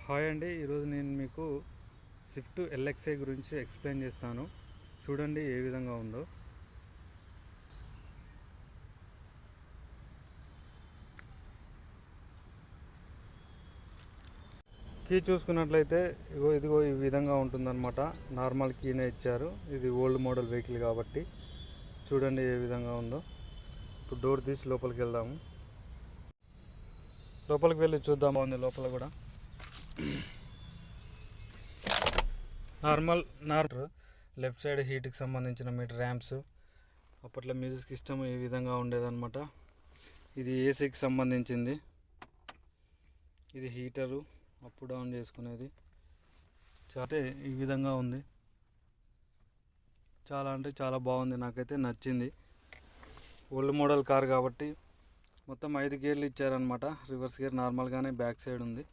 Hi అండి, ఈరోజు నేను మీకు స్విఫ్ట్ ఎల్ఎక్స్ఐ గురించి ఎక్స్ప్లెయిన్ చేస్తాను. చూడండి ఏ విధంగా ఉందో. కీ చూసుకున్నట్లయితే ఇదిగో ఈ విధంగా ఉంటుందన్నమాట. నార్మల్ కీనే ఇచ్చారు. ఇది ఓల్డ్ మోడల్ వెహికల్ కాబట్టి చూడండి ఏ విధంగా ఉందో. ఇప్పుడు డోర్ తీసి లోపలికి వెళ్దాము. లోపలికి వెళ్ళి చూద్దాం. బాగుంది లోపల కూడా. నార్మల్ లెఫ్ట్ సైడ్ హీట్కి సంబంధించిన మీటర్ ర్యాంప్స్. అప్పట్లో మ్యూజిక్ సిస్టమ్ ఈ విధంగా ఉండేదన్నమాట. ఇది ఏసీకి సంబంధించింది. ఇది హీటరు అప్ డౌన్ చేసుకునేది. అయితే ఈ విధంగా ఉంది. చాలా అంటే చాలా బాగుంది, నాకైతే నచ్చింది. ఓల్డ్ మోడల్ కార్ కాబట్టి మొత్తం 5 గేర్లు ఇచ్చారనమాట. రివర్స్ గేర్ నార్మల్గానే బ్యాక్ సైడ్ ఉంది.